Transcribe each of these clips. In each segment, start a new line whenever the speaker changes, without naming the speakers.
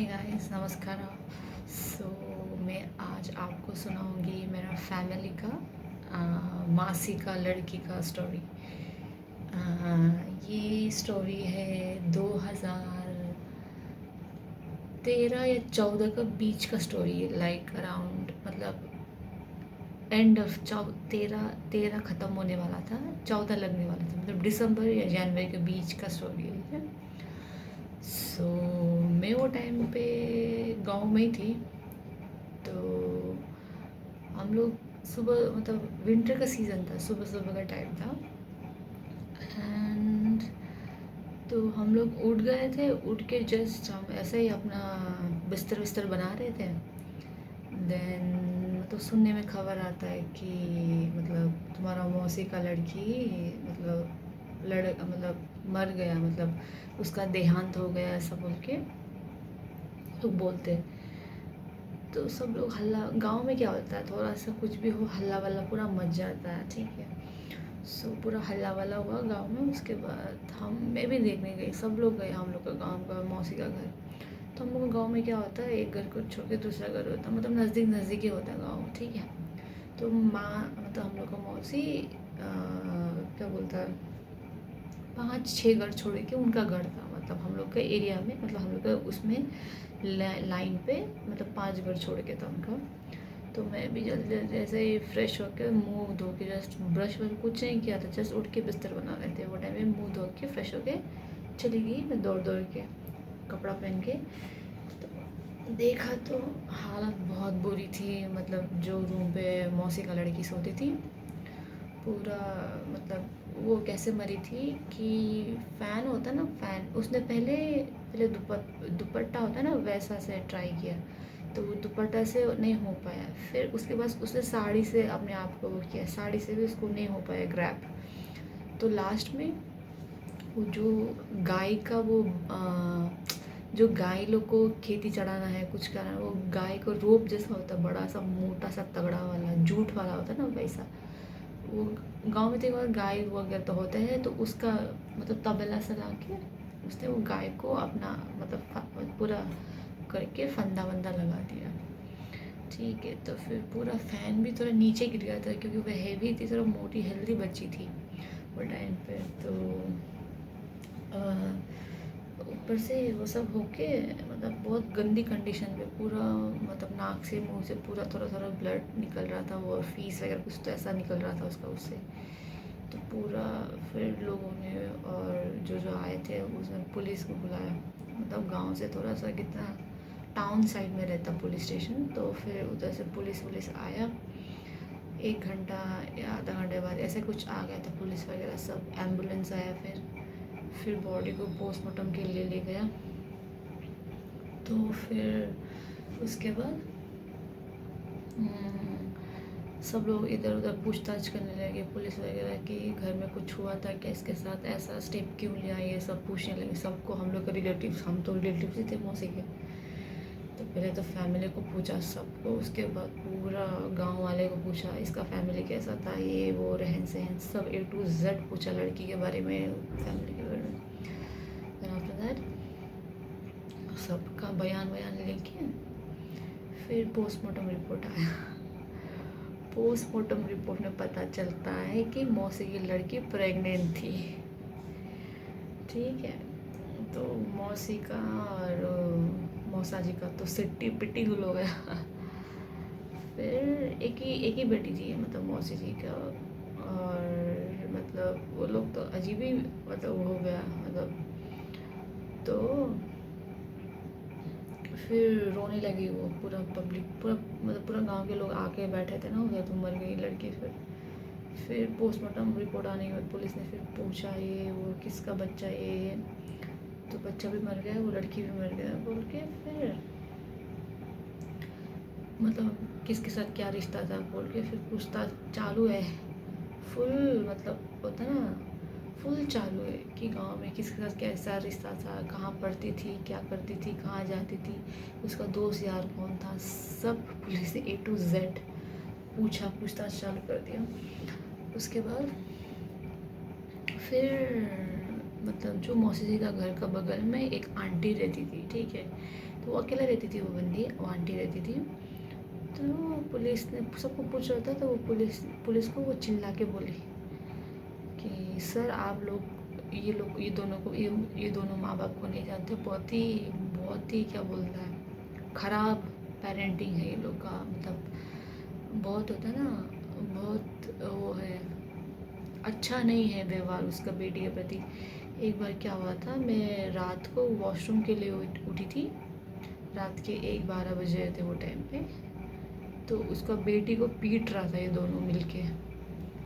Hi guys, नमस्कार। मैं आज आपको सुनाऊंगी मेरा फैमिली का मासी का लड़की का स्टोरी। ये स्टोरी है 2013 या 14 का बीच का स्टोरी है। लाइक अराउंड मतलब एंड ऑफ तेरह तेरह ख़त्म होने वाला था, 14 लगने वाला था, मतलब दिसंबर या जनवरी के बीच का स्टोरी है। सो मैं वो टाइम पे गांव में ही थी। तो हम लोग सुबह, मतलब विंटर का सीज़न था, सुबह सुबह का टाइम था। एंड तो हम लोग उठ गए थे। उठ के जस्ट हम ऐसे ही अपना बिस्तर बिस्तर बना रहे थे। देन तो सुनने में खबर आता है कि मतलब तुम्हारा मौसी का लड़की मतलब मर गया, मतलब उसका देहांत हो गया, ऐसा बोल के लोग बोलते हैं। तो सब लोग हल्ला, गांव में क्या होता है, थोड़ा सा कुछ भी हो हल्ला वल्ला पूरा मच जाता है, ठीक है। सो पूरा हल्ला वल्ला हुआ गांव में। उसके बाद मैं भी देखने गई, सब लोग गए हम लोग का गांव का मौसी का घर। तो हम लोग गाँव में क्या होता है, एक घर को छोड़ के दूसरा घर होता है, मतलब नज़दीक नज़दीक ही होता है गाँव, ठीक है। तो माँ मतलब हम लोग का मौसी क्या बोलता है, 5-6 घर छोड़ के उनका घर था, मतलब हम लोग के एरिया में, मतलब हम लोग का उसमें लाइन पे, मतलब 5 घर छोड़ के था उनका। तो मैं भी जल्दी जल्दी ऐसे ही फ्रेश होकर मुंह धो के, जस्ट ब्रश वश कुछ नहीं किया था, जस्ट उठ के बिस्तर बना रहे थे। वो टाइम में मुंह धो के फ्रेश होके चली गई मैं, दौड़ दौड़ के कपड़ा पहन के। तो देखा तो हालत बहुत बुरी थी, मतलब जो रूम पे मौसी का लड़की सोती थी, पूरा मतलब वो कैसे मरी थी कि फ़ैन होता ना, फ़ैन उसने पहले पहले दुपट्टा होता है ना, वैसा से ट्राई किया। तो वो दुपट्टा से नहीं हो पाया। फिर उसके बाद उसने साड़ी से अपने आप को वो किया, साड़ी से भी उसको नहीं हो पाया ग्रैप। तो लास्ट में वो जो गाय का वो जो गाय लोग को खेती चढ़ाना है, कुछ करना है, वो गाय को रोप जैसा होता है, बड़ा सा मोटा सा तगड़ा वाला जूट वाला होता है ना, वैसा। वो गांव में तो एक बार गाय वगैरह तो होते हैं, तो उसका मतलब तबला सजा के उसने वो गाय को अपना मतलब पूरा करके फंदा वंदा लगा दिया, ठीक है। तो फिर पूरा फ़ैन भी थोड़ा नीचे गिर गया था, क्योंकि वह हैवी थी, थोड़ा मोटी हेल्दी बच्ची थी वो टाइम पे। तो ऊपर से वो सब होके मतलब बहुत गंदी कंडीशन में, पूरा मतलब नाक से मुंह से पूरा थोड़ा थोड़ा ब्लड निकल रहा था, वो फीस वगैरह कुछ तो ऐसा निकल रहा था उसका उससे। तो पूरा फिर लोगों ने और जो जो आए थे उसने पुलिस को बुलाया, मतलब गांव से थोड़ा सा कितना टाउन साइड में रहता पुलिस स्टेशन। तो फिर उधर से पुलिस आया, 1 घंटा या आधा घंटे बाद ऐसे कुछ आ गया था पुलिस वगैरह सब, एम्बुलेंस आया। फिर बॉडी को पोस्टमार्टम के लिए ले गया। तो फिर उसके बाद सब लोग इधर उधर पूछताछ करने लगे, पुलिस वगैरह कि घर में कुछ हुआ था क्या, इसके साथ ऐसा स्टेप क्यों लिया, ये सब पूछने लगे सबको। हम लोग के रिलेटिव्स, हम तो रिलेटिव्स ही थे मौसी के। तो पहले तो फैमिली को पूछा सबको, उसके बाद पूरा गांव वाले को पूछा, इसका फैमिली कैसा था, ये वो रहन सहन सब A to Z पूछा लड़की के बारे में, फैमिली के बारे में। देन आफ्टर दैट सबका बयान लेके फिर पोस्टमार्टम रिपोर्ट आया। पोस्टमार्टम रिपोर्ट में पता चलता है कि मौसी की लड़की प्रेग्नेंट थी, ठीक है। तो मौसी का और मौसा जी का तो सिट्टी पिट्टी गुल हो गया। फिर एक ही बेटी थी, मतलब मौसी जी का। और मतलब वो लोग तो अजीब ही मतलब वो हो गया, मतलब तो फिर रोने लगी वो, पूरा पब्लिक, पूरा मतलब पूरा गांव के लोग आके बैठे थे ना उधर, तो मर गई लड़की। फिर पोस्टमार्टम रिपोर्ट आने के बाद पुलिस ने फिर पूछा ये वो किसका बच्चा ये, तो बच्चा भी मर गया, वो लड़की भी मर गया बोल के। फिर मतलब किसके साथ क्या रिश्ता था बोल के फिर पूछताछ चालू है, फुल मतलब होता है ना, फुल चालू है कि गांव में किसके साथ कैसा रिश्ता था, कहाँ पढ़ती थी, क्या करती थी, कहाँ जाती थी, उसका दोस्त यार कौन था, सब पुलिस ने A to Z पूछताछ चालू कर दिया। उसके बाद फिर मतलब जो मौसी जी का घर का बगल में एक आंटी रहती थी, ठीक है। तो वो अकेला रहती थी, वो बंदी, वो आंटी रहती थी। तो पुलिस ने सबको पूछ रहा था, तो वो पुलिस को वो चिल्ला के बोली कि सर आप लोग ये दोनों को ये दोनों माँ बाप को नहीं जानते, बहुत ही क्या बोलता है, ख़राब पेरेंटिंग है ये लोग का। मतलब बहुत होता है ना, बहुत वो है, अच्छा नहीं है व्यवहार उसका बेटी के प्रति। एक बार क्या हुआ था, मैं रात को वॉशरूम के लिए उठी थी, रात के 1-12 बजे थे वो टाइम पे। तो उसका बेटी को पीट रहा था ये दोनों मिलके।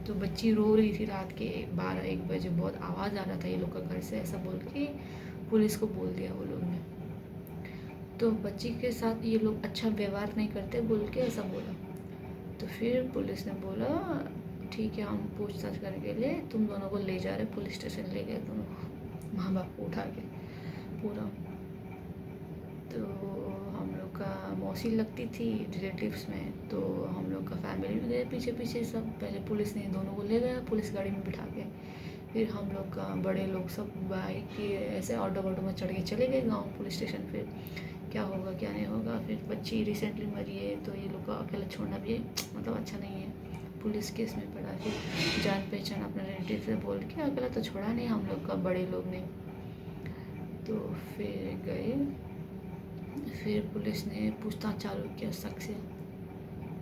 तो बच्ची रो रही थी रात के 12-1 बजे, बहुत आवाज़ आ रहा था ये लोग का घर से, ऐसा बोल के पुलिस को बोल दिया वो लोग ने। तो बच्ची के साथ ये लोग अच्छा व्यवहार नहीं करते बोल के ऐसा बोला। तो फिर पुलिस ने बोला ठीक है, हम पूछताछ करके ले, तुम दोनों को ले जा रहे, पुलिस स्टेशन ले गए दोनों को, माँ बाप को उठा के पूरा। तो हम लोग का मौसी लगती थी रिलेटिव्स में, तो हम लोग का फैमिली में गए पीछे पीछे सब। पहले पुलिस ने दोनों को ले गया पुलिस गाड़ी में बिठा के, फिर हम लोग का बड़े लोग सब बाइक के ऐसे ऑटो में चढ़ के चले गए गांव पुलिस स्टेशन। फिर क्या होगा क्या नहीं होगा, फिर बच्ची रिसेंटली मरी है, तो ये लोग का अकेला छोड़ना भी मतलब अच्छा नहीं है, पुलिस केस में पड़ा। फिर जान पहचान अपने रिलेटिव से बोल के अकेला तो छोड़ा नहीं हम लोग का बड़े लोग ने। तो फिर गए, फिर पुलिस ने पूछताछ चालू किया शक से।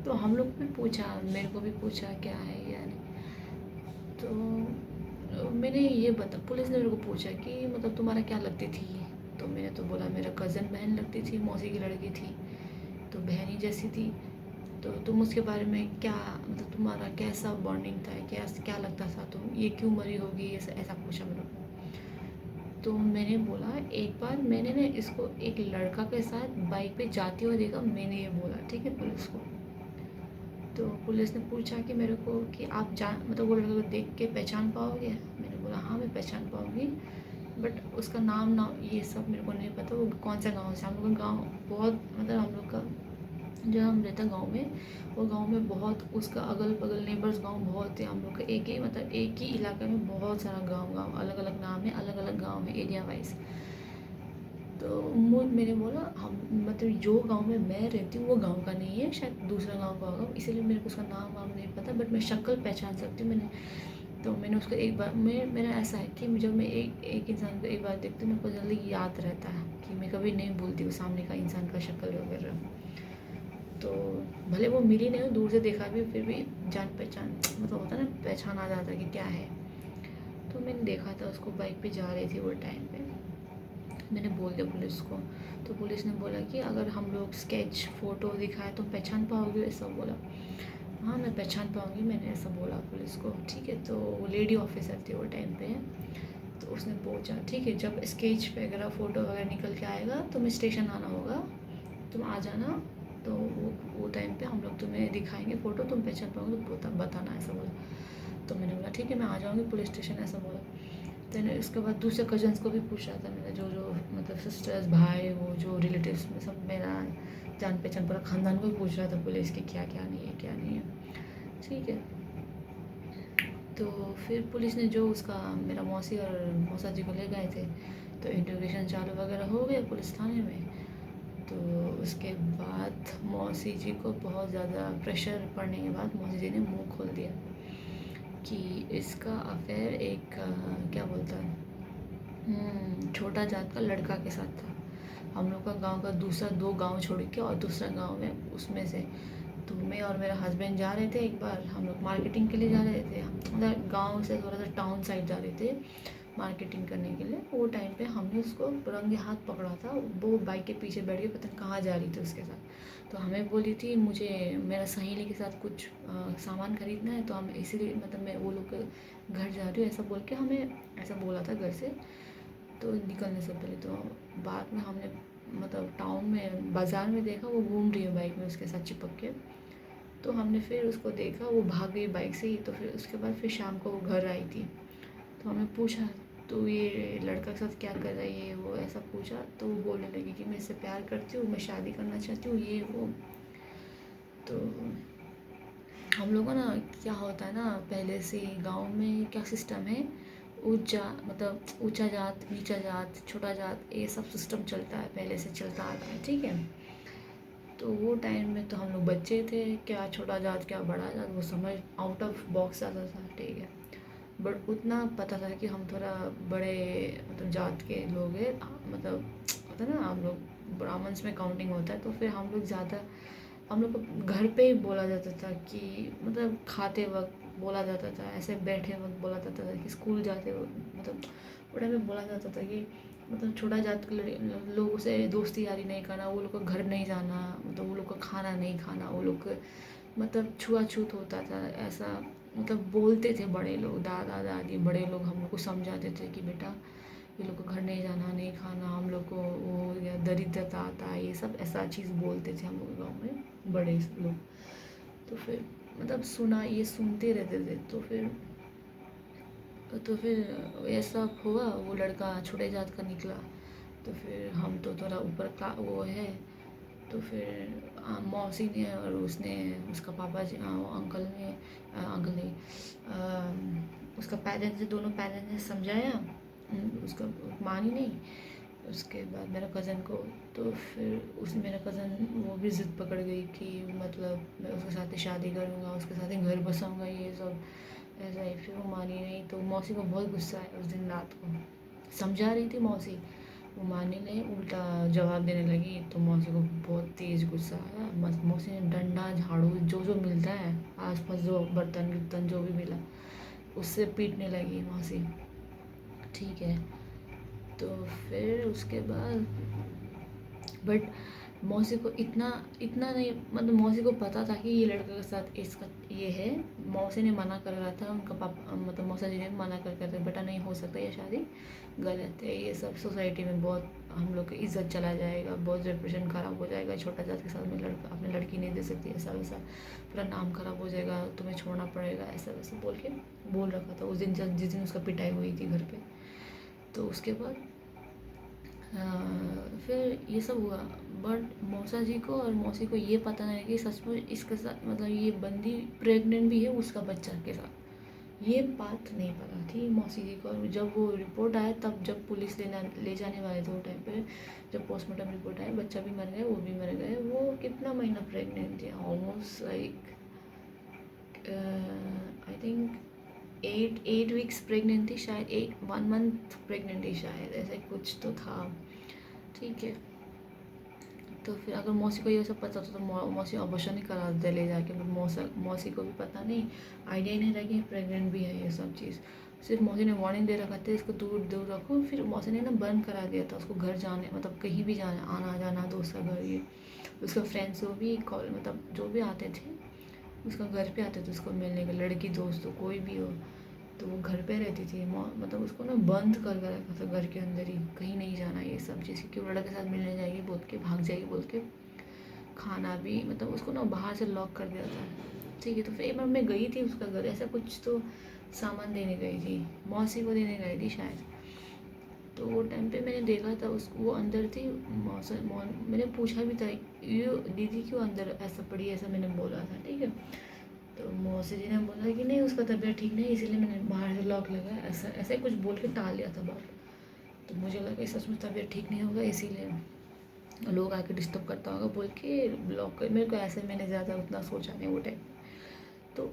तो हम लोग भी पूछा, मेरे को भी पूछा क्या है या नहीं। तो मैंने ये पुलिस ने मेरे को पूछा कि मतलब तुम्हारा क्या लगती थी। तो मैंने तो बोला मेरा कज़न बहन लगती थी, मौसी की लड़की थी, तो बहन ही जैसी थी। तो तुम उसके बारे में क्या मतलब तुम्हारा कैसा बॉन्डिंग था, क्या लगता था, तुम ये क्यों मरी होगी, ऐसा पूछा मेरे को। तो मैंने बोला एक बार मैंने ना इसको एक लड़का के साथ बाइक पे जाते हुए देखा, मैंने ये बोला ठीक है पुलिस को। तो पुलिस ने पूछा कि मेरे को कि आप जान मतलब वो लड़के को देख के पहचान पाओगे। मैंने बोला हाँ मैं पहचान पाऊँगी, बट उसका नाम ना ये सब मेरे को नहीं पता, वो कौन सा गाँव से। हम लोग का गाँव बहुत मतलब हम लोग का जो हम रहता गाँव में, वो गाँव में बहुत उसका अगल बगल नेबर्स गाँव बहुत है। हम लोग का एक ही मतलब एक ही इलाके में बहुत सारा गाँव अलग अलग नाम है, अलग अलग गाँव है एरिया वाइज। तो मैंने बोला हम मतलब जो गांव में मैं रहती हूँ वो गांव का नहीं है, शायद दूसरा गांव का होगा, इसीलिए मेरे को उसका नाम वाम नहीं पता, बट मैं शक्ल पहचान सकती हूँ। मैंने उसको एक बार मेरा ऐसा है कि जब मैं एक इंसान को एक बार देखती हूँ मेरे को जल्दी याद रहता है कि मैं कभी नहीं भूलती हूँ सामने का इंसान का शक्ल वगैरह। तो भले वो मिली नहीं हो, दूर से देखा भी, फिर भी जान पहचान मतलब होता है ना, पहचान आ जाता है कि क्या है। तो मैंने देखा था उसको, बाइक पे जा रही थी वो टाइम पे। मैंने बोल दिया पुलिस को। तो पुलिस ने बोला कि अगर हम लोग स्केच फ़ोटो दिखाए तो पहचान पाओगे, ऐसा बोला। हाँ मैं पहचान पाऊँगी, मैंने ऐसा बोला पुलिस को। ठीक है, तो वो लेडी ऑफिसर थी वो टाइम पे। तो उसने पूछा ठीक है, जब स्केच वगैरह फ़ोटो वगैरह निकल के आएगा तुम्हें स्टेशन आना होगा, तुम आ जाना। तो वो टाइम पे हम लोग तुम्हें दिखाएंगे फ़ोटो, तुम पहचान पाओगे तो बताना, ऐसा बोला। तो मैंने बोला ठीक है मैं आ जाऊँगी पुलिस स्टेशन, ऐसा बोला। देन उसके बाद दूसरे कजन्स को भी पूछ रहा था मेरा, जो मतलब सिस्टर्स भाई, वो जो रिलेटिव्स में सब मेरा जान पहचान पूरा ख़ानदान को भी पूछ रहा था पुलिस कि क्या क्या नहीं है क्या नहीं है। ठीक है, तो फिर पुलिस ने जो उसका मेरा मौसी और मौसा जी को ले गए थे, तो इंटरोगेशन चालू वगैरह हो गया पुलिस थाने में। तो उसके बाद मौसी जी को बहुत ज़्यादा प्रेशर पड़ने के बाद मौसी जी ने मुँह खोल दिया कि इसका अफेयर एक क्या बोलता है, छोटा जात का लड़का के साथ था। हम लोग का गांव का दूसरा 2 गांव छोड़ के और दूसरा गांव है उसमें से। तो मैं और मेरा हस्बैंड जा रहे थे, एक बार हम लोग मार्केटिंग के लिए जा रहे थे, मतलब गांव से थोड़ा सा टाउन साइड जा रहे थे मार्केटिंग करने के लिए। वो टाइम पे हमने उसको रंगे हाथ पकड़ा था, वो बाइक के पीछे बैठ के पता नहीं कहाँ जा रही थी उसके साथ। तो हमें बोली थी मुझे मेरा सहेली के साथ कुछ सामान खरीदना है, तो हम इसीलिए मतलब मैं वो लोग के घर जा रही हूँ, ऐसा बोल के हमें ऐसा बोला था घर से। तो निकलने से पहले तो बाद में हमने मतलब टाउन में बाज़ार में देखा वो घूम रही है बाइक में उसके साथ चिपक के। तो हमने फिर उसको देखा वो भाग गई बाइक से ही। तो फिर उसके बाद फिर शाम को वो घर आई थी, तो हमने पूछा तो ये लड़का के साथ क्या कर रही है वो, ऐसा पूछा। तो वो बोलने लगी कि मैं इससे प्यार करती हूँ, मैं शादी करना चाहती हूँ, ये वो। तो हम लोगों का ना क्या होता है ना, पहले से गांव में क्या सिस्टम है, ऊंचा मतलब ऊंचा जात, नीचा जात, छोटा जात, ये सब सिस्टम चलता है, पहले से चलता आ रहा है, ठीक है। तो वो टाइम में तो हम लोग बच्चे थे, क्या छोटा जात क्या बड़ा जात वो समझ आउट ऑफ बॉक्स आता था, ठीक है। बट उतना पता था कि हम थोड़ा बड़े मतलब जात के लोग हैं, मतलब होता है ना, हम लोग ब्राह्मण्स में काउंटिंग होता है, तो फिर हम लोग ज़्यादा, हम लोग को घर पे ही बोला जाता था कि मतलब खाते वक्त बोला जाता था, ऐसे बैठे वक्त बोला जाता था, कि स्कूल जाते वक्त मतलब वो टाइम में बोला जाता था कि मतलब छोटा जात के लोगों से दोस्ती यारी नहीं करना, वो लोग का घर नहीं जाना, मतलब वो लोग का खाना नहीं खाना, वो लोग मतलब छुआछूत होता था ऐसा, मतलब बोलते थे बड़े लोग, दादा दादी बड़े लोग हम लोग को समझाते थे कि बेटा ये लोग को घर नहीं जाना, नहीं खाना, हम लोग को वो या दरिद्रता आता है, ये सब ऐसा चीज़ बोलते थे हम लोग गाँव में बड़े लोग। तो फिर मतलब सुना, ये सुनते रहते थे। तो फिर ऐसा हुआ, वो लड़का छोटे जात का निकला, तो फिर हम तो थोड़ा ऊपर का वो है, तो फिर मौसी ने और उसने उसका पापा जी अंकल ने अंकल नहीं उसका पेरेंट्स ने, दोनों पेरेंट्स ने समझाया, उसका मानी नहीं। उसके बाद मेरा कज़न को, तो फिर उस मेरा कज़न वो भी ज़िद पकड़ गई कि मतलब मैं उसके साथ ही शादी करूँगा, उसके साथ ही घर बसाऊँगा, ये सब ऐसा ही। फिर वो मानी नहीं, तो मौसी को बहुत गुस्सा आया उस दिन रात को, समझा रही थी मौसी, वो मानी नहीं, उल्टा जवाब देने लगी, तो मौसी को बहुत तेज़ गुस्सा आया। मौसी ने डंडा झाड़ू जो जो मिलता है आसपास, जो बर्तन वर्तन जो भी मिला उससे पीटने लगी मौसी, ठीक है। तो फिर उसके बाद बट मौसी को इतना इतना नहीं, मतलब मौसी को पता था कि ये लड़के के साथ इसका ये है। मौसी ने मना कर रहा था, उनका पापा मतलब मौसा जी ने मना कर बेटा नहीं हो सकता, ये शादी गलत है, ये सब सोसाइटी में बहुत हम लोग की इज्जत चला जाएगा, बहुत रेपुटेशन ख़राब हो जाएगा, छोटा जात के साथ में लड़का अपनी लड़की नहीं दे सकती, ऐसा वैसा पूरा नाम ख़राब हो जाएगा, तुम्हें छोड़ना पड़ेगा, ऐसा वैसा बोल रखा था उस दिन, जिस दिन उसका पिटाई हुई थी घर पे। तो उसके बाद फिर ये सब हुआ, बट मौसा जी को और मौसी को ये पता नहीं कि सच में इसके साथ मतलब ये बंदी प्रेग्नेंट भी है उसका बच्चा के साथ, ये बात नहीं पता थी मौसी जी को। और जब वो रिपोर्ट आया, तब जब पुलिस ले जाने वाले थे वो टाइम पे, जब पोस्टमार्टम रिपोर्ट आया, बच्चा भी मर गया, वो भी मर गए। वो कितना महीना प्रेग्नेंट थी, almost like I think 8 weeks pregnant थी शायद, 1 मंथ प्रेग्नेंट थी शायद, ऐसे कुछ तो था, ठीक है। तो फिर अगर मौसी को ये सब पता था तो मौसी ऑपरेशन ही करा देते ले जाके, बट मौसी को भी पता नहीं, आइडिया ही नहीं रहा कि प्रेग्नेंट भी है, ये सब चीज़। सिर्फ मौसी ने वार्निंग दे रखा था इसको दूर दूर रखो, फिर मौसी ने ना बंद करा दिया था उसको घर जाने, मतलब कहीं भी जाना आना जाना, दोस्त का घर, ये उसका फ्रेंड्स वो भी कॉल मतलब जो भी आते थे उसका घर पे आते थे उसको मिलने के, लड़की दोस्त हो कोई भी हो, तो वो घर पे रहती थी। मतलब उसको ना बंद कर रखा था घर के अंदर ही, कहीं नहीं जाना ये सब चीज़, क्योंकि वो लड़के के साथ मिलने जाएगी बोल के, भाग जाएगी बोल के। खाना भी मतलब उसको ना बाहर से लॉक कर दिया था, ठीक है। तो फिर एक बार मैं गई थी उसका घर, ऐसा कुछ तो सामान देने गई थी, मौसी को देने गई थी शायद। तो वो टाइम पे मैंने देखा था उसको, वो अंदर थी। मैंने पूछा भी था, ये दीदी क्यों अंदर ऐसा पड़ी, ऐसा मैंने बोला था, ठीक है। तो मौसी जी ने बोला कि नहीं उसका तबीयत ठीक नहीं, इसीलिए मैंने बाहर से लॉक लगाया, ऐसा ऐसे कुछ बोल के टाल दिया था बात। तो मुझे लगा कि सच में तबीयत ठीक नहीं होगा, इसीलिए लोग आके डिस्टर्ब करता होगा बोल के लॉक कर, मेरे को ऐसे मैंने ज़्यादा उतना सोचा नहीं वो टाइम। तो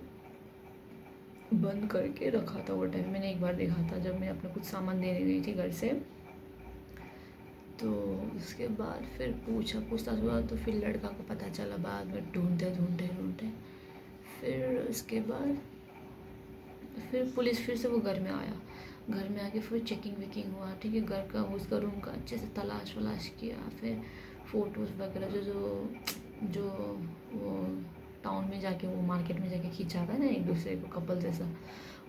बंद करके रखा था वो टाइम, मैंने एक बार देखा था जब मैं अपना कुछ सामान देने गई थी घर से। तो उसके बाद फिर पूछताछ हुआ, तो फिर लड़का को पता चला बाद में, ढूंढते ढूंढते ढूंढते फिर उसके बाद फिर पुलिस फिर से वो घर में आया, घर में आके फिर चेकिंग वेकिंग हुआ, ठीक है। घर का उसका रूम का अच्छे से तलाश वलाश किया, फिर फ़ोटोज़ वगैरह जो जो जो वो टाउन में जाके, वो मार्केट में जाके खींचा था ना एक दूसरे को कपल जैसा,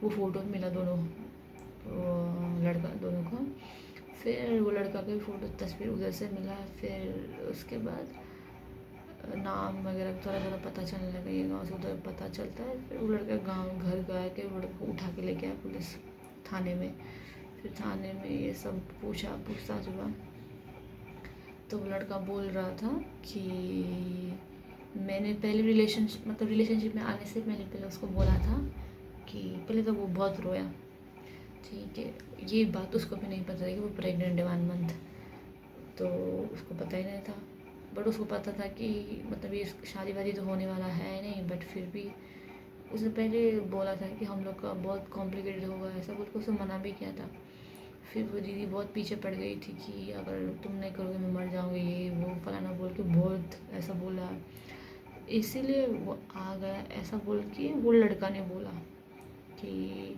वो फ़ोटो मिला दोनों, वो लड़का दोनों का। फिर वो लड़का का भी फ़ोटो तस्वीर उधर से मिला। फिर उसके बाद नाम वगैरह थोड़ा थोड़ा पता चलने लगा, ये गाँव से उधर पता चलता है। फिर वो लड़का गाँव घर गया के वो लड़का को उठा के लेके आया पुलिस थाने में। फिर थाने में ये सब पूछताछ हुआ, तो वो लड़का बोल रहा था कि मैंने पहले रिलेशनशिप में आने से पहले उसको बोला था कि, पहले तो वो बहुत रोया, ठीक है। ये बात उसको भी नहीं पता था कि वो प्रेग्नेंट है 1 मंथ, तो उसको पता ही नहीं था। बट उसको पता था कि मतलब ये शादी वादी तो होने वाला है नहीं, बट फिर भी उसने पहले बोला था कि हम लोग का बहुत कॉम्प्लिकेटेड होगा, ऐसा बोल के उसे मना भी किया था। फिर वो दीदी बहुत पीछे पड़ गई थी कि अगर तुम नहीं करोगे मैं मर जाऊँगी, ये वो फलाना बोल के बहुत ऐसा बोला। इसीलिए वो आ गया ऐसा बोल के वो लड़का ने बोला कि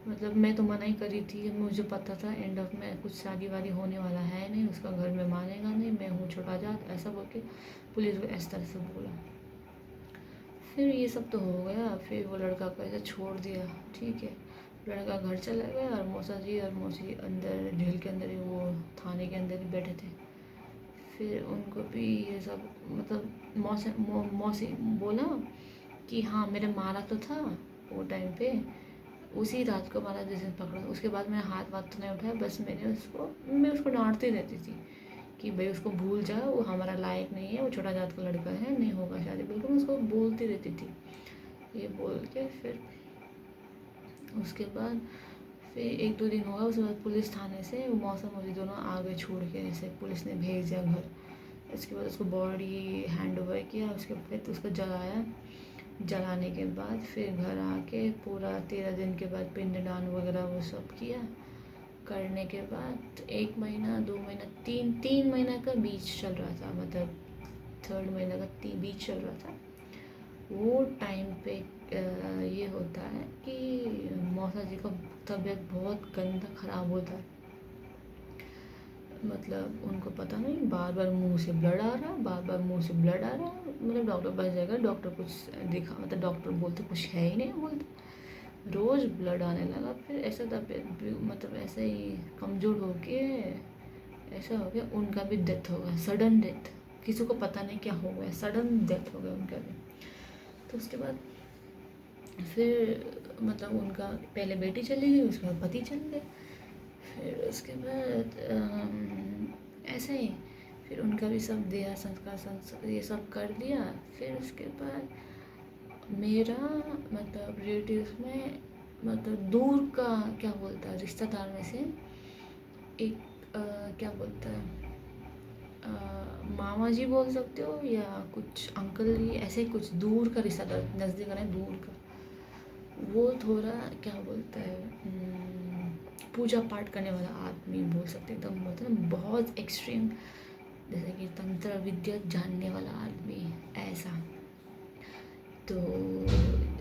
मतलब मैं तो मना ही करी थी, मुझे पता था एंड ऑफ में कुछ शादी वादी होने वाला है नहीं, उसका घर में मानेगा नहीं, मैं हूँ छोटा जात, ऐसा बोल के पुलिस को इस तरह से बोला। फिर ये सब तो हो गया, फिर वो लड़का को ऐसे छोड़ दिया, ठीक है। लड़का घर चला गया और मौसा जी और मौसी अंदर जेल के अंदर ही, वो थाने के अंदर ही बैठे थे। फिर उनको भी ये सब मतलब मौसी बोला कि हाँ मेरे मारा तो था वो टाइम पे, उसी रात को मारा जिस दिन पकड़ा, उसके बाद मैंने हाथ वाथ तो नहीं उठाया, बस मैं उसको डांटती रहती थी कि भाई उसको भूल जा, वो हमारा लायक नहीं है, वो छोटा जात का लड़का है, नहीं होगा शादी, बिल्कुल उसको बोलती रहती थी। ये बोल के फिर उसके बाद फिर 1-2 दिन हुआ, उसके बाद पुलिस थाने से वो मौसम मौसी दोनों आ गए छोड़ के, ऐसे पुलिस ने भेज दिया घर। इसके बाद उसको बॉडी हैंड ओवर किया, उसके बाद उसको जलाया। जलाने के बाद फिर घर आके पूरा 13 दिन के बाद पिंडदान वगैरह वो सब किया। करने के बाद 1 महीना 2 महीना 3 महीना का बीच चल रहा था, मतलब 3rd महीना का बीच चल रहा था। वो टाइम पे ये होता है कि मौसा जी का तबीयत बहुत गंदा ख़राब होता है। मतलब उनको पता नहीं, बार बार मुंह से ब्लड आ रहा है, बार बार मुंह से ब्लड आ रहा है। मतलब डॉक्टर पास जाएगा, डॉक्टर कुछ दिखा, मतलब डॉक्टर बोलते कुछ है ही नहीं, बोलते रोज़ ब्लड आने लगा। फिर ऐसा तबीयत मतलब ऐसे ही कमज़ोर हो के ऐसा हो गया, उनका भी डेथ हो गया, सडन डेथ, किसी को पता नहीं क्या हो गया, सडन डेथ हो गया उनका भी। तो उसके बाद फिर मतलब उनका पहले बेटी चली गई, उसके बाद पति चल गए। फिर उसके बाद ऐसे ही फिर उनका भी सब दिया संस्कार ये सब कर दिया। फिर उसके बाद मेरा मतलब रिलेटिव्स में मतलब दूर का क्या बोलता है रिश्तेदार में से एक क्या बोलता है मामा जी बोल सकते हो या कुछ अंकल जी, ऐसे कुछ दूर का रिश्तेदार, नज़दीक का नहीं दूर का, वो थोड़ा क्या बोलता है पूजा पाठ करने वाला आदमी बोल सकते हैं, एकदम बोलते हैं बहुत एक्सट्रीम, जैसे कि तंत्र विद्या जानने वाला आदमी ऐसा। तो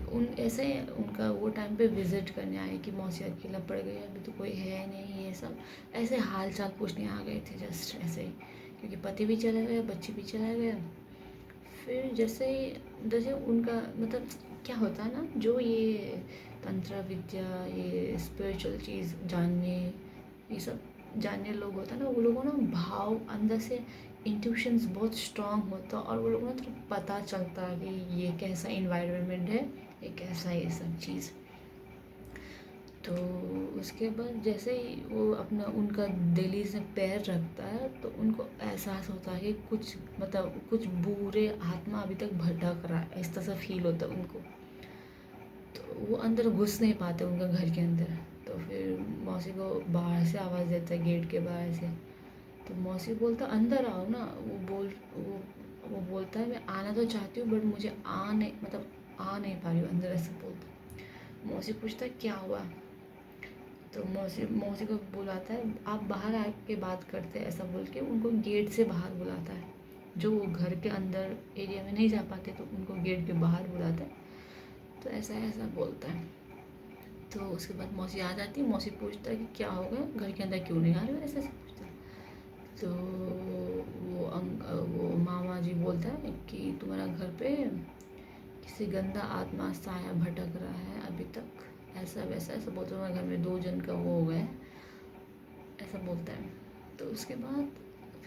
उन ऐसे उनका वो टाइम पे विज़िट करने आए कि मौसी अकेला पड़ गई, अभी तो कोई है नहीं, ये सब ऐसे हाल चाल पूछने आ गए थे, जस्ट ऐसे ही, क्योंकि पति भी चला गया, बच्चे भी चला गया। फिर जैसे उनका मतलब क्या होता है ना, जो ये तंत्र विद्या ये स्पिरिचुअल चीज़ जानने ये सब जानने लोग होता है ना, वो लोगों ना भाव अंदर से इंट्यूशंस बहुत स्ट्रांग होता है, और वो लोगों ना तो पता चलता है कि ये कैसा इन्वायरमेंट है, ये कैसा ये सब चीज़। तो उसके बाद जैसे ही वो अपना उनका दिल्ली से पैर रखता है, तो उनको एहसास होता है कि कुछ मतलब कुछ बुरे आत्मा अभी तक भटक रहा है, इस तरह से फील होता है उनको। तो वो अंदर घुस नहीं पाते उनका घर के अंदर। तो फिर मौसी को बाहर से आवाज़ देता है, गेट के बाहर से। तो मौसी बोलता अंदर आओ ना, वो बोलता है मैं आना तो चाहती हूँ बट मुझे आ नहीं पा रही हूँ अंदर, ऐसे बोलता। मौसी पूछता है क्या हुआ, तो मौसी को बुलाता है, आप बाहर आके बात करते हैं, ऐसा बोल के उनको गेट से बाहर बुलाता है। जो वो घर के अंदर एरिया में नहीं जा पाते तो उनको गेट के बाहर बुलाता है। तो ऐसा ऐसा बोलता है। तो उसके बाद मौसी आ जाती है, मौसी पूछता है कि क्या हो गया, घर के अंदर क्यों नहीं आ रहे हो, ऐसे ऐसे पूछता है। तो वो मामा जी बोलता है कि तुम्हारा घर पे किसी गंदा आत्मा साया भटक रहा है अभी तक, ऐसा वैसा ऐसा बोलते हुए घर में 2 जन का वो हो गया है, ऐसा बोलता है। तो उसके बाद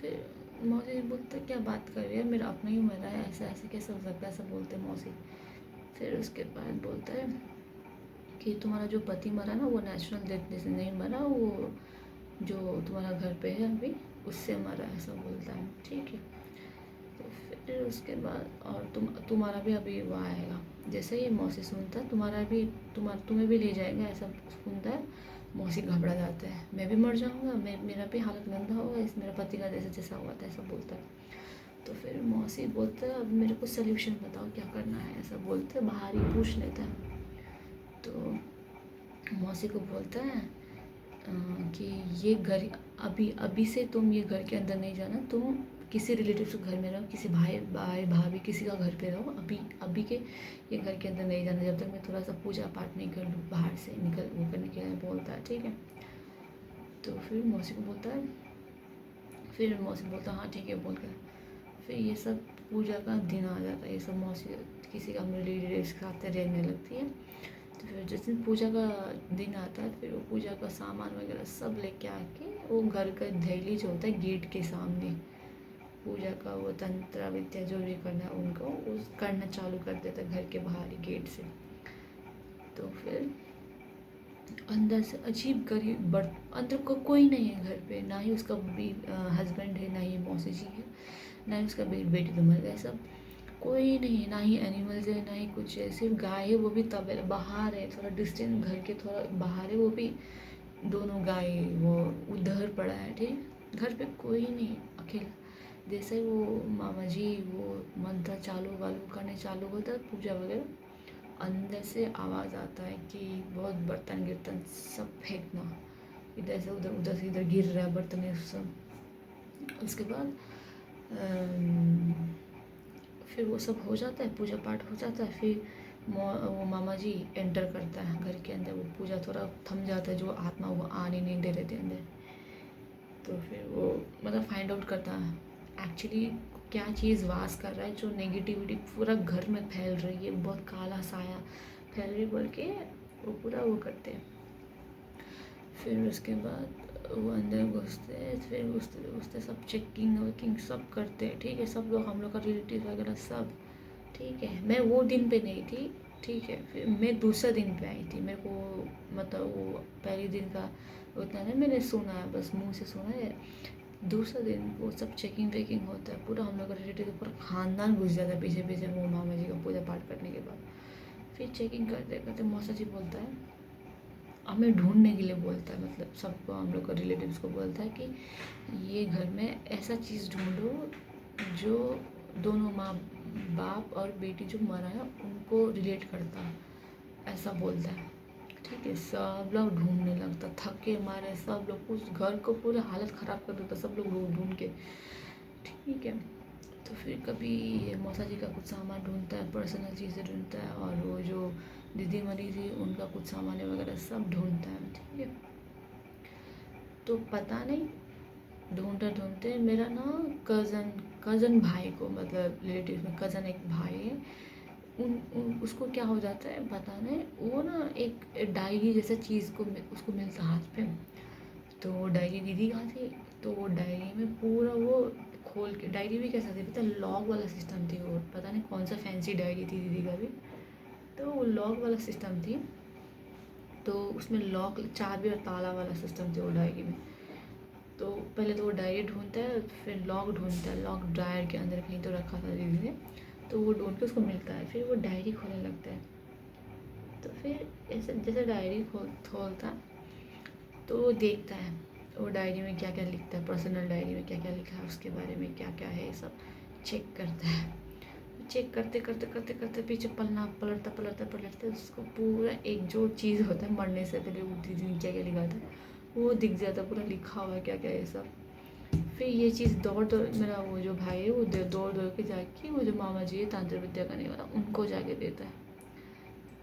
फिर मौसी बोलता है क्या बात कर रही है, मेरा अपना ही मरा है, ऐसा ऐसे कैसे हो सकता है, ऐसा बोलते हैं मौसी। फिर उसके बाद बोलता है कि तुम्हारा जो पति मरा ना वो नेचुरल डेथ से नहीं मरा, वो जो तुम्हारा घर पे है अभी उससे मरा, ऐसा बोलता है, ठीक है। तो फिर उसके बाद और तुम्हारा भी अभी वो आएगा, जैसे ही मौसी सुनता है तुम्हारा भी तुम्हें भी ले जाएगा, ऐसा सुनता है। मौसी घबरा जाता है, मैं भी मर जाऊँगा, मेरा भी हालत गंदा होगा, इस मेरा पति का जैसा जैसा हुआ था ऐसा बोलता है। तो फिर मौसी बोलता है अब मेरे को सल्यूशन बताओ क्या करना है, ऐसा बोलते हैं, बाहर ही पूछ लेता है। तो मौसी को बोलता है कि ये घर अभी से तुम ये घर के अंदर नहीं जाना, तुम किसी रिलेटिव के घर में रहो, किसी भाई भाभी किसी का घर पे रहो, अभी के ये घर के अंदर नहीं जाना जब तक मैं थोड़ा सा पूजा पाठ नहीं कर लूँ, बाहर से निकल वो करने के लिए बोलता है, ठीक है। तो फिर मौसी को बोलता है, फिर मौसी बोलता है हाँ ठीक है बोल कर। फिर ये सब पूजा का दिन आ जाता है, ये सब मौसी किसी का रिलेटिव्स के साथ रहने लगती है। तो फिर जिस दिन पूजा का दिन आता है फिर वो पूजा का सामान वगैरह सब लेके आके वो घर का दहलीज जो होता है गेट के सामने पूजा का वो तंत्र विद्या जो भी करना है उनको उस करना चालू कर देता है घर के बाहरी गेट से। तो फिर अंदर से अजीब गरीब अंदर को कोई नहीं है घर पे, ना ही उसका हस्बैंड है, ना ही मौसी जी है, ना ही उसका बेटी तो मर गया, सब कोई नहीं है, ना ही एनिमल्स है ना ही कुछ है, सिर्फ गाय है वो भी तबेला बाहर है, थोड़ा डिस्टेंस घर के थोड़ा बाहर है, वो भी दोनों गाय वो उधर पड़ा है, ठीक। घर पे कोई नहीं, अकेला। जैसे वो मामा जी वो मंत्र चालू वालू करने चालू होता है पूजा वगैरह, अंदर से आवाज़ आता है कि बहुत बर्तन गिर्तन सब फेंकना, इधर से उधर, उधर से इधर गिर रहा है बर्तन ये सब। उसके बाद फिर वो सब हो जाता है, पूजा पाठ हो जाता है, फिर वो मामा जी एंटर करता है घर के अंदर, वो पूजा थोड़ा थम जाता है, जो आत्मा वो आने नहीं दे रहे थे अंदर। तो फिर वो मतलब फाइंड आउट करता है एक्चुअली क्या चीज़ वास कर रहा है जो नेगेटिविटी पूरा घर में फैल रही है, बहुत काला साया फैल रही बोल के वो पूरा वो करते हैं। फिर उसके बाद वो अंदर घुसते हैं, फिर घुसते घुसते सब चेकिंग वकिंग सब करते हैं, ठीक है। सब लोग हम लोग का रिलेटिव वगैरह सब, ठीक है। मैं वो दिन पे नहीं थी, ठीक है। फिर मैं दूसरा दिन पे आई थी, मेरे को मतलब वो पहले दिन का उतना नहीं मैंने सुना है, बस मुंह से सुना है। दूसरा दिन वो सब चेकिंग वेकिंग होता है, पूरा हम लोग का रिलेटिव पूरा खानदान घुस जाता है पीछे पीछे वो मामा जी का पूजा पाठ करने के बाद। फिर चेकिंग करते करते मौसा जी बोलता है, हमें ढूंढने के लिए बोलता है, मतलब सबको हम लोग का रिलेटिव्स को बोलता है कि ये घर में ऐसा चीज़ ढूंढो जो दोनों माँ बाप और बेटी जो मरा है उनको रिलेट करता है, ऐसा बोलता है, ठीक है। सब लोग ढूंढने लगता, थके मारे सब लोग, उस घर को पूरा हालत ख़राब कर देता सब लोग ढूंढ ढूंढ के, ठीक है। तो फिर कभी मौसा जी का कुछ सामान ढूंढता है, पर्सनल चीज़ें ढूंढता है, और वो जो दीदी मरी थी उनका कुछ सामान वगैरह सब ढूंढता है, ठीक है। तो पता नहीं ढूंढते ढूंढते मेरा ना कज़न भाई को, मतलब रिलेटिव में कज़न एक भाई है, उसको क्या हो जाता है पता नहीं, वो ना एक डायरी जैसा चीज़ को उसको मिलता हाथ पे। तो वो डायरी दीदी कहाँ थी, तो वो डायरी में पूरा वो खोल के, डायरी भी कैसा थी पता, लॉक वाला सिस्टम थी वो, पता नहीं कौन सा फैंसी डायरी थी दीदी का भी। तो वो लॉक वाला सिस्टम थी, तो उसमें लॉक चाबी और ताला वाला सिस्टम थी वो डायरी में। तो पहले तो वो डायरी ढूंढता है, फिर लॉक ढूंढता है, लॉक ड्रायर के अंदर कहीं तो रखा था दीदी ने, तो वो ढूंढ के उसको मिलता है, फिर वो डायरी खोलने लगता है। तो फिर ऐसे जैसे डायरी खोलता है तो वो देखता है वो डायरी में क्या क्या लिखता है, पर्सनल डायरी में क्या क्या लिखा है, उसके बारे में क्या क्या है, सब चेक करता है। चेक करते करते करते करते पीछे पलना पलटता पलटता पलटते उसको पूरा एक जो चीज़ होता है मरने से पहले वो दीदी क्या क्या लिखा था वो दिख जाता, पूरा लिखा हुआ है क्या क्या है सब। फिर ये चीज़ दौड़ दौड़, मेरा वो जो भाई है वो दौड़ दौड़ के जाके वो जो मामा जी है तांत्रिक विद्या करने वाला उनको जाके देता है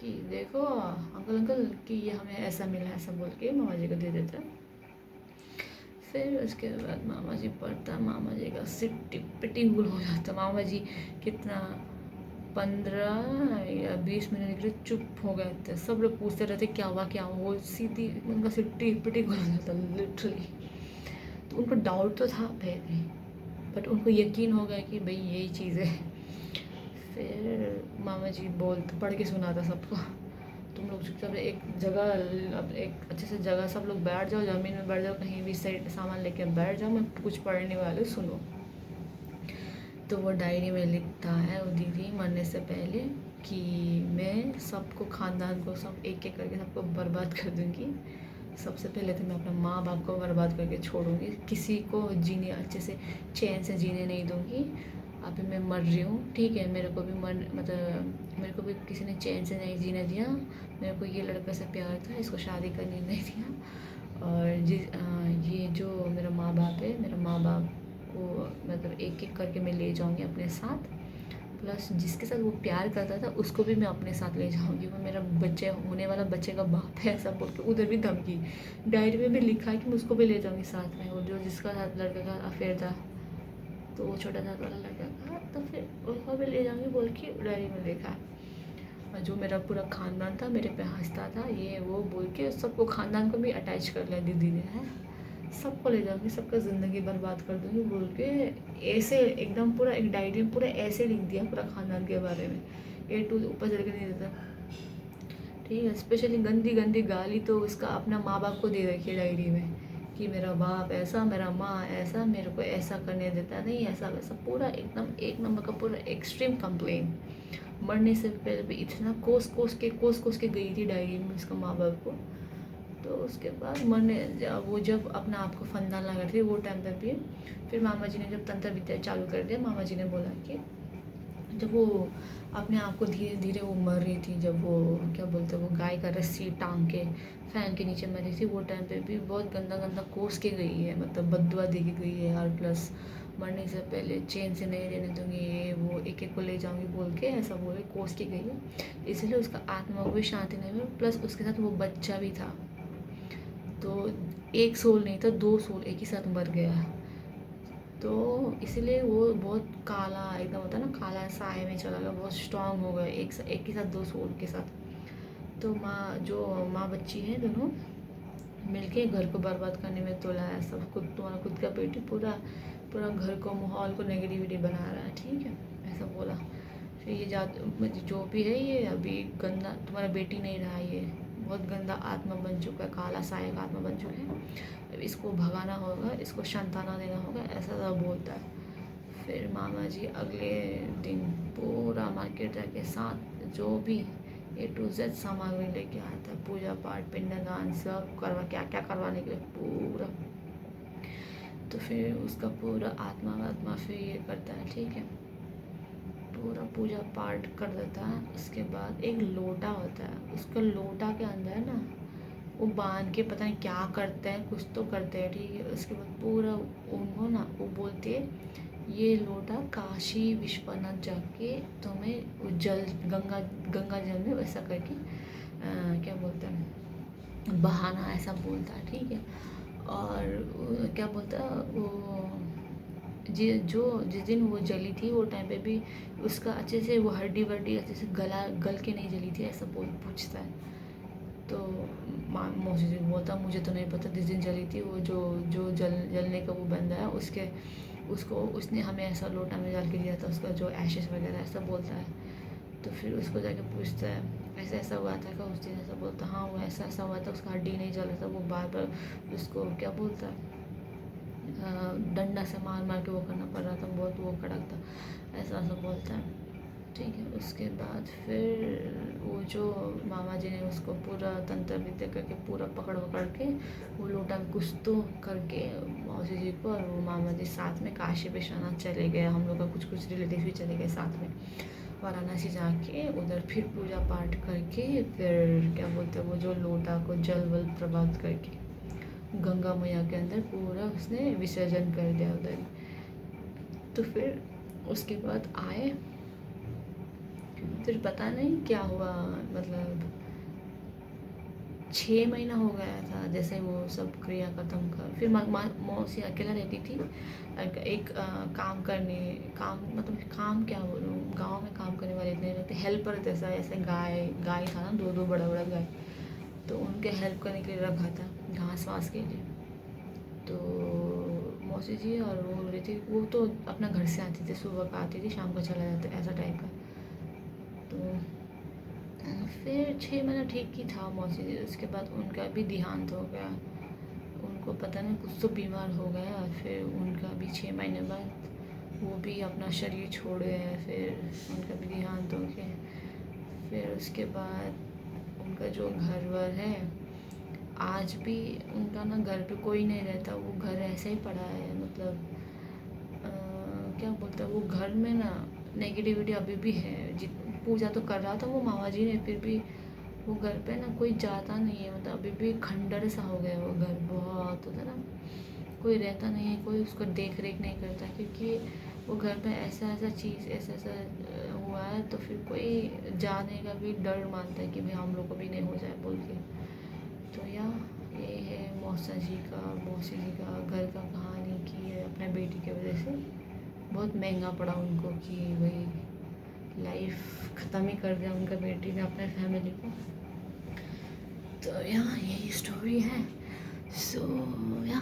कि देखो अंकल अंकल कि ये हमें ऐसा मिला, ऐसा बोल के मामा जी को दे देता है। फिर उसके बाद मामा जी पढ़ता, मामा जी का सिर टिप्पटी गुल हो जाता। मामा जी कितना 15 या 20 मिनट के लिए चुप हो गए थे, सब लोग पूछते रहते क्या हुआ क्या हुआ, वो सीधी उनका सिर टिप्पटी गुल हो जाता लिटरली। तो उनको डाउट तो था पहले, बट उनको यकीन हो गया कि भाई यही चीज़ है। फिर मामा जी पढ़ के सुनाता सबको, तुम लोग चुपचाप एक जगह, अब एक अच्छे से जगह सब लोग बैठ जाओ, ज़मीन में बैठ जाओ, कहीं भी साइड सामान लेके बैठ जाओ, मैं कुछ पढ़ने वाले सुनो। तो वो डायरी में लिखता है वो दीदी मरने से पहले कि मैं सबको, खानदान को सब एक एक करके सबको बर्बाद कर दूँगी, सबसे पहले तो मैं अपने माँ बाप को बर्बाद करके छोड़ूंगी, किसी को जीने अच्छे से चैन से जीने नहीं दूंगी। अभी मैं मर रही हूँ, ठीक है, मेरे को भी मेरे को भी किसी ने चैन से नहीं जीने दिया। मेरे को ये लड़का से प्यार था, इसको शादी करने नहीं दिया। और ये जो मेरा माँ बाप है, मेरा माँ बाप को मतलब एक एक करके मैं ले जाऊँगी अपने साथ। प्लस जिसके साथ वो प्यार करता था उसको भी मैं अपने साथ ले जाऊँगी, वो मेरा बच्चे होने वाला बच्चे का बाप है ऐसा बोल के उधर भी धमकी। डायरी में भी लिखा है कि मैं उसको भी ले जाऊँगी साथ में, और जो जिसका साथ लड़के का अफेयर था, तो वो छोटा साथ वाला लड़का था, तो फिर उसको भी ले जाऊँगी बोल के डायरी में लिखा। और जो मेरा पूरा ख़ानदान था मेरे पे हंसता था ये वो बोल के, सबको ख़ानदान को भी अटैच कर लिया दीदी ने, है सबको ले जाऊँगी, सबका ज़िंदगी बर्बाद कर दूँगी बोल के। ऐसे एकदम पूरा एक डायरी में पूरा ऐसे लिख दिया पूरा ख़ानदान के बारे में, ए टू ऊपर चल के नहीं देता, ठीक है। स्पेशली गंदी गंदी गाली तो उसका अपना माँ बाप को दे रखी है डायरी में, कि मेरा बाप ऐसा, मेरा माँ ऐसा, मेरे को ऐसा करने देता नहीं, ऐसा वैसा, पूरा एकदम एक नंबर का पूरा एक्सट्रीम कंप्लेन। मरने से पहले भी इतना कोस कोस के गई थी डायरी में उसका माँ बाप को। तो उसके बाद मरने वो जब अपना आप को फंदा लगा रही थी वो टाइम पर भी, फिर मामा जी ने जब तंत्र विद्या चालू कर दिया, मामा जी ने बोला कि जब वो अपने आप को धीरे धीरे वो मर रही थी, जब वो क्या बोलते हैं वो गाय का रस्सी टांग के फैन के नीचे मर रही थी, वो टाइम पे भी बहुत गंदा गंदा कोस के गई है, मतलब बददुआ दे के गई है। और प्लस मरने से पहले चैन से नहीं रहने दूंगी, ये वो एक एक को ले जाऊंगी बोल के ऐसा बोले कोस की गई है, इसलिए उसका आत्मा को भी शांति नहीं मिली। प्लस उसके साथ वो बच्चा भी था, तो एक सोल नहीं था, दो सोल एक ही साथ मर गया। तो इसलिए वो बहुत काला एकदम होता है ना, काला साए में चला गया, बहुत स्ट्रांग हो गया एक ही साथ दो सोल के साथ। तो माँ बच्ची है दोनों मिलके घर को बर्बाद करने में तोला है सब, तुम्हारा खुद का बेटी पूरा पूरा घर को माहौल को नेगेटिविटी बना रहा है, ठीक है, ऐसा बोला। फिर ये जो भी है ये अभी गंदा तुम्हारा बेटी नहीं रहा, ये बहुत गंदा आत्मा बन चुका है, काला साया का आत्मा बन चुका है, अब इसको भगाना होगा, इसको शांताना देना होगा, ऐसा सब बोलता है। फिर मामा जी अगले दिन पूरा मार्केट जाके साथ जो भी ए टू जेड सामग्री लेके आता है, पूजा पाठ पिंडदान सब क्या करवाने के लिए पूरा। तो फिर उसका पूरा आत्मा फिर ये करता है, ठीक है, पूरा पूजा पाठ कर देता है। उसके बाद एक लोटा होता है, उसका लोटा के अंदर ना वो बांध के पता नहीं क्या करते हैं, कुछ तो करते हैं, ठीक है। उसके बाद पूरा उनको ना वो बोलते हैं ये लोटा काशी विश्वनाथ जाके तुम्हें वो जल गंगा जल में वैसा करके क्या बोलते हैं बहाना, ऐसा बोलता है, ठीक है। और क्या बोलता है वो जिस दिन वो जली थी वो टाइम पे भी उसका अच्छे से वो हड्डी वड्डी अच्छे से गल के नहीं जली थी, ऐसा पूछता है। तो मौसी जी बोलता मुझे तो नहीं पता, जिस दिन जली थी वो जो जलने का वो बंदा है उसने हमें ऐसा लोटा में डाल के दिया था, उसका जो एशेस वगैरह ऐसा बोलता है। तो फिर उसको जाके पूछता है ऐसा हुआ था क्या उस दिन, ऐसा बोलता हाँ वो ऐसा हुआ था, उसका हड्डी नहीं जला था, वो बार बार उसको क्या बोलता है डंडा से मार के वो करना पड़ रहा था, बहुत वो कड़क था, ऐसा बोलता है, ठीक है। उसके बाद फिर वो जो मामा जी ने उसको पूरा तंत्र विद्या करके पूरा पकड़ के वो लोटा कुछ तो करके मौसी जी को और वो मामा जी साथ में काशी विश्वनाथ चले गए, हम लोग का कुछ रिलेटिव भी चले गए साथ में वाराणसी जाके, उधर फिर पूजा पाठ करके फिर क्या बोलते हैं वो जो लोटा को जल वल प्रभात करके गंगा मैया के अंदर पूरा उसने विसर्जन कर दिया उधर। तो फिर उसके बाद आए, फिर पता नहीं क्या हुआ, मतलब 6 महीना हो गया था जैसे वो सब क्रिया खत्म कर, फिर मौसी अकेला रहती थी। एक काम मतलब काम क्या बोलूँ, गांव में काम करने वाले इतने रहते, हेल्पर जैसा, ऐसे गाय था ना, दो बड़ा गाय, तो उनके हेल्प करने के लिए रखा था घास वास के लिए। तो मौसी जी और वो रहती, वो तो अपना घर से आती थी, सुबह का आती थी, शाम को चला जाता, ऐसा टाइप का। तो फिर 6 महीना ठीक ही था मौसी जी, उसके बाद उनका भी देहांत हो गया, उनको पता नहीं कुछ तो बीमार हो गया, और फिर उनका भी 6 महीने बाद वो भी अपना शरीर छोड़ गए, फिर उनका भी देहांत हो गया। फिर उसके बाद उनका जो घर वर है आज भी उनका ना घर पे कोई नहीं रहता, वो घर ऐसे ही पड़ा है। मतलब क्या बोलते हैं, वो घर में ना नेगेटिविटी अभी भी है। जित पूजा तो कर रहा था वो मामा जी ने, फिर भी वो घर पे ना कोई जाता नहीं है। मतलब अभी भी खंडर सा हो गया है वो घर, बहुत होता है ना, कोई रहता नहीं है, कोई उसको देख रेख नहीं करता, क्योंकि वो घर पे ऐसा ऐसा चीज़ ऐसा ऐसा हुआ है, तो फिर कोई जाने का भी डर मानता है कि भाई हम लोग को भी नहीं हो जाए बोल के। तो ये है मौसी जी का घर का कहानी, की है अपने बेटी की वजह से बहुत महंगा पड़ा उनको, कि भाई लाइफ ख़त्म ही कर दिया उनका बेटी ने अपने फैमिली को। तो यहाँ यही स्टोरी है। सो या